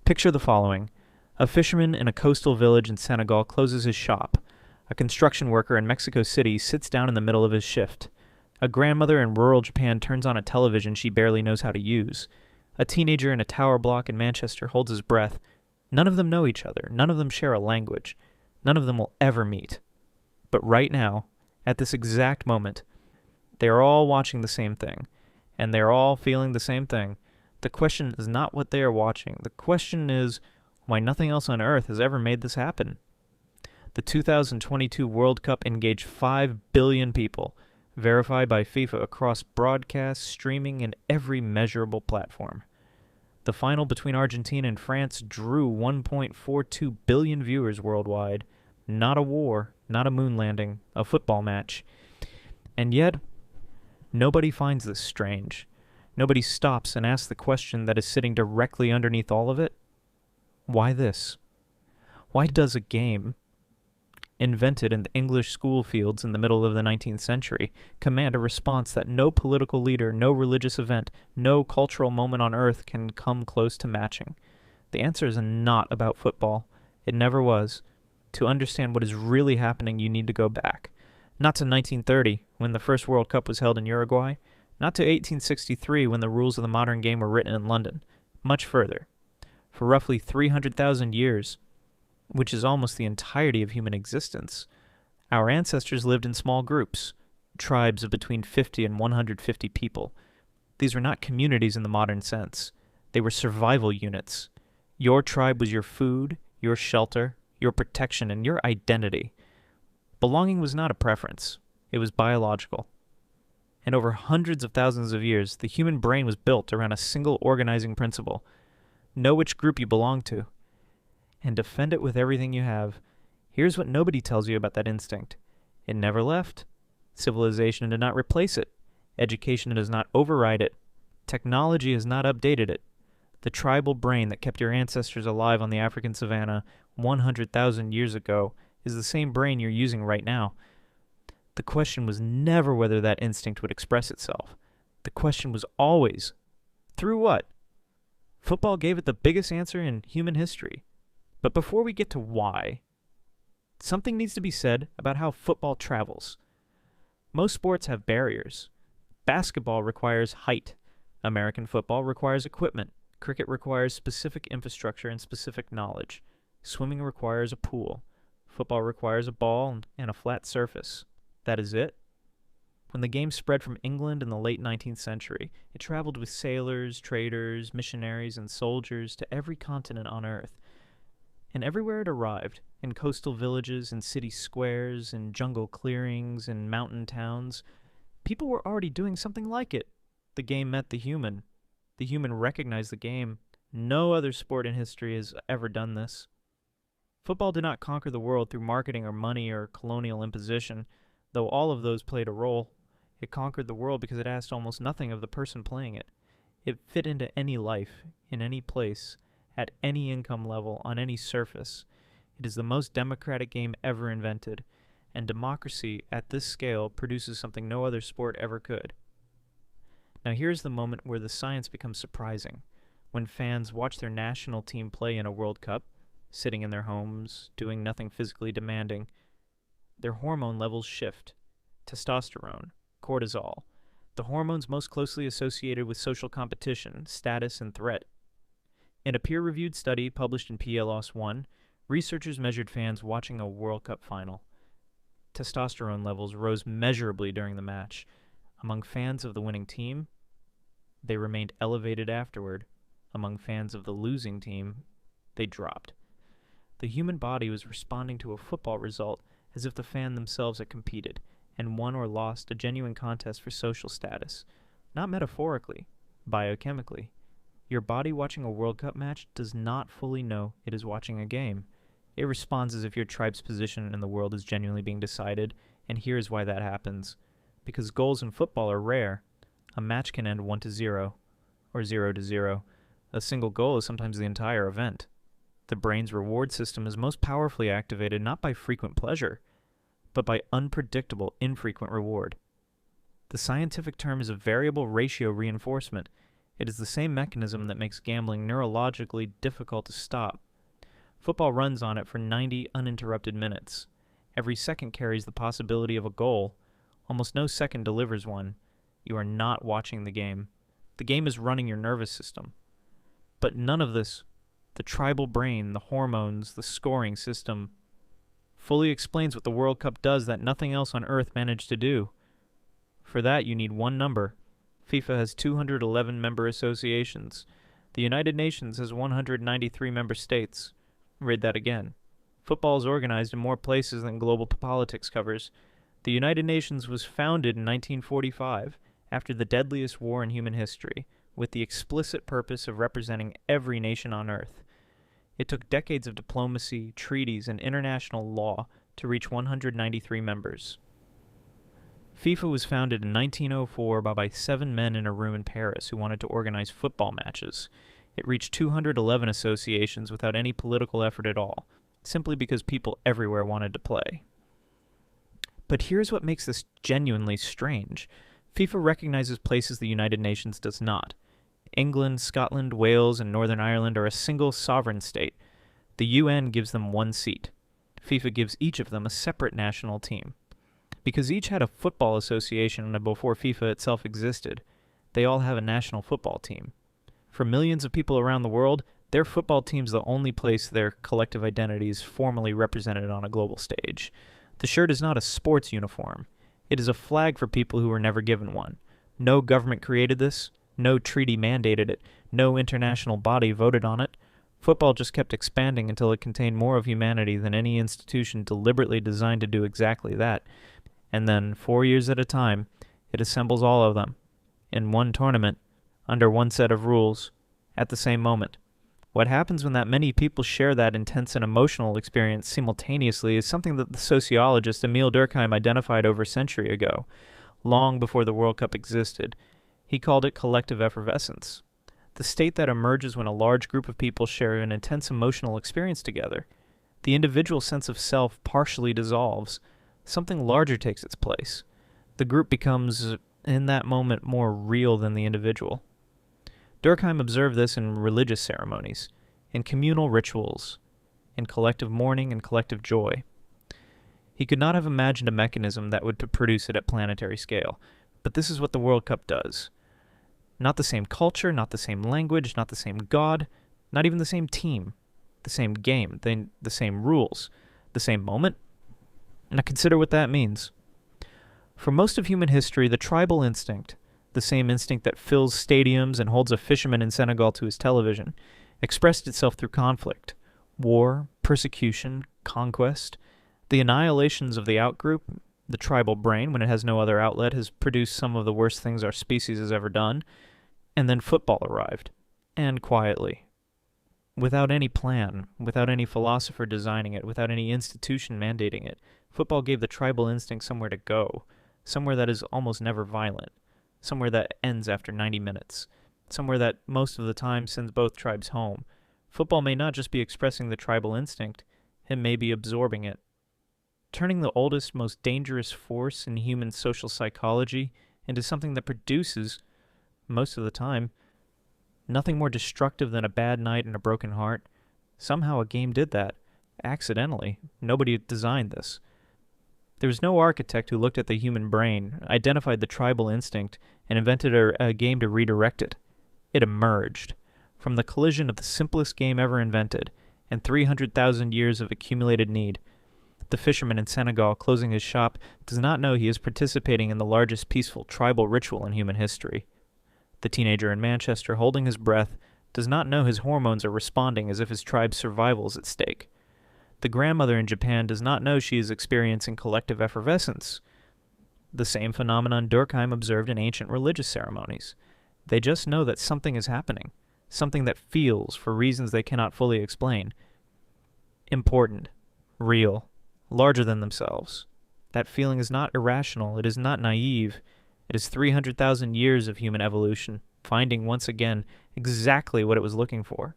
Picture the following. A fisherman in a coastal village in Senegal closes his shop. A construction worker in Mexico City sits down in the middle of his shift. A grandmother in rural Japan turns on a television she barely knows how to use. A teenager in a tower block in Manchester holds his breath. None of them know each other. None of them share a language. None of them will ever meet. But right now, at this exact moment, they are all watching the same thing, and they are all feeling the same thing. The question is not what they are watching. The question is why nothing else on Earth has ever made this happen. The 2022 World Cup engaged 5 billion people, verified by FIFA across broadcast, streaming, and every measurable platform. The final between Argentina and France drew 1.42 billion viewers worldwide. Not a war, not a moon landing, a football match. And yet, nobody finds this strange. Nobody stops and asks the question that is sitting directly underneath all of it. Why this? Why does a game invented in the English school fields in the middle of the 19th century command a response that no political leader, no religious event, no cultural moment on earth can come close to matching? The answer is not about football. It never was. To understand what is really happening, you need to go back. Not to 1930, when the first World Cup was held in Uruguay. Not to 1863, when the rules of the modern game were written in London. Much further. For roughly 300,000 years, which is almost the entirety of human existence, our ancestors lived in small groups, tribes of between 50 and 150 people. These were not communities in the modern sense. They were survival units. Your tribe was your food, your shelter, your protection, and your identity. Belonging was not a preference. It was biological. And over hundreds of thousands of years, the human brain was built around a single organizing principle. Know which group you belong to, and defend it with everything you have. Here's what nobody tells you about that instinct. It never left. Civilization did not replace it. Education does not override it. Technology has not updated it. The tribal brain that kept your ancestors alive on the African savanna 100,000 years ago is the same brain you're using right now. The question was never whether that instinct would express itself. The question was always, through what? Football gave it the biggest answer in human history. But before we get to why, something needs to be said about how football travels. Most sports have barriers. Basketball requires height. American football requires equipment. Cricket requires specific infrastructure and specific knowledge. Swimming requires a pool. Football requires a ball and a flat surface. That is it. When the game spread from England in the late 19th century, it traveled with sailors, traders, missionaries, and soldiers to every continent on Earth. And everywhere it arrived, in coastal villages, in city squares, in jungle clearings, in mountain towns, people were already doing something like it. The game met the human. The human recognized the game. No other sport in history has ever done this. Football did not conquer the world through marketing or money or colonial imposition, though all of those played a role. It conquered the world because it asked almost nothing of the person playing it. It fit into any life, in any place, at any income level, on any surface. It is the most democratic game ever invented, and democracy at this scale produces something no other sport ever could. Now here's the moment where the science becomes surprising. When fans watch their national team play in a World Cup, sitting in their homes, doing nothing physically demanding, their hormone levels shift. Testosterone, cortisol, the hormones most closely associated with social competition, status, and threat. In a peer-reviewed study published in PLOS One, researchers measured fans watching a World Cup final. Testosterone levels rose measurably during the match. Among fans of the winning team, they remained elevated afterward. Among fans of the losing team, they dropped. The human body was responding to a football result as if the fan themselves had competed and won or lost a genuine contest for social status. Not metaphorically, biochemically. Your body watching a World Cup match does not fully know it is watching a game. It responds as if your tribe's position in the world is genuinely being decided, and here's why that happens. Because goals in football are rare. A match can end 1-0, or 0-0. A single goal is sometimes the entire event. The brain's reward system is most powerfully activated not by frequent pleasure, but by unpredictable, infrequent reward. The scientific term is a variable ratio reinforcement. It is the same mechanism that makes gambling neurologically difficult to stop. Football runs on it for 90 uninterrupted minutes. Every second carries the possibility of a goal. Almost no second delivers one. You are not watching the game. The game is running your nervous system. But none of this, the tribal brain, the hormones, the scoring system, fully explains what the World Cup does that nothing else on Earth managed to do. For that, you need one number. FIFA has 211 member associations. The United Nations has 193 member states. Read that again. Football is organized in more places than global politics covers. The United Nations was founded in 1945, after the deadliest war in human history, with the explicit purpose of representing every nation on Earth. It took decades of diplomacy, treaties, and international law to reach 193 members. FIFA was founded in 1904 by 7 men in a room in Paris who wanted to organize football matches. It reached 211 associations without any political effort at all, simply because people everywhere wanted to play. But here's what makes this genuinely strange. FIFA recognizes places the United Nations does not. England, Scotland, Wales, and Northern Ireland are a single sovereign state. The UN gives them one seat. FIFA gives each of them a separate national team. Because each had a football association before FIFA itself existed, they all have a national football team. For millions of people around the world, their football team's the only place their collective identity is formally represented on a global stage. The shirt is not a sports uniform. It is a flag for people who were never given one. No government created this. No treaty mandated it. No international body voted on it. Football just kept expanding until it contained more of humanity than any institution deliberately designed to do exactly that. And then, 4 years at a time, it assembles all of them, in one tournament, under one set of rules, at the same moment. What happens when that many people share that intense and emotional experience simultaneously is something that the sociologist Emile Durkheim identified over a century ago, long before the World Cup existed. He called it collective effervescence, the state that emerges when a large group of people share an intense emotional experience together. The individual sense of self partially dissolves. Something larger takes its place. The group becomes, in that moment, more real than the individual. Durkheim observed this in religious ceremonies, in communal rituals, in collective mourning and collective joy. He could not have imagined a mechanism that would produce it at planetary scale, but this is what the World Cup does. Not the same culture, not the same language, not the same God, not even the same team, the same game, the same rules, the same moment. Now consider what that means. For most of human history, the tribal instinct, the same instinct that fills stadiums and holds a fisherman in Senegal to his television, expressed itself through conflict, war, persecution, conquest. The annihilations of the outgroup, the tribal brain, when it has no other outlet, has produced some of the worst things our species has ever done. And then football arrived, and quietly. Without any plan, without any philosopher designing it, without any institution mandating it, football gave the tribal instinct somewhere to go, somewhere that is almost never violent, somewhere that ends after 90 minutes, somewhere that most of the time sends both tribes home. Football may not just be expressing the tribal instinct, it may be absorbing it. Turning the oldest, most dangerous force in human social psychology into something that produces, most of the time, nothing more destructive than a bad night and a broken heart. Somehow a game did that. Accidentally. Nobody designed this. There was no architect who looked at the human brain, identified the tribal instinct, and invented a game to redirect it. It emerged. From the collision of the simplest game ever invented, and 300,000 years of accumulated need. The fisherman in Senegal closing his shop does not know he is participating in the largest peaceful tribal ritual in human history. The teenager in Manchester holding his breath does not know his hormones are responding as if his tribe's survival is at stake. The grandmother in Japan does not know she is experiencing collective effervescence. The same phenomenon Durkheim observed in ancient religious ceremonies. They just know that something is happening, something that feels, for reasons they cannot fully explain, important, real, larger than themselves. That feeling is not irrational, it is not naive. It is 300,000 years of human evolution, finding once again exactly what it was looking for.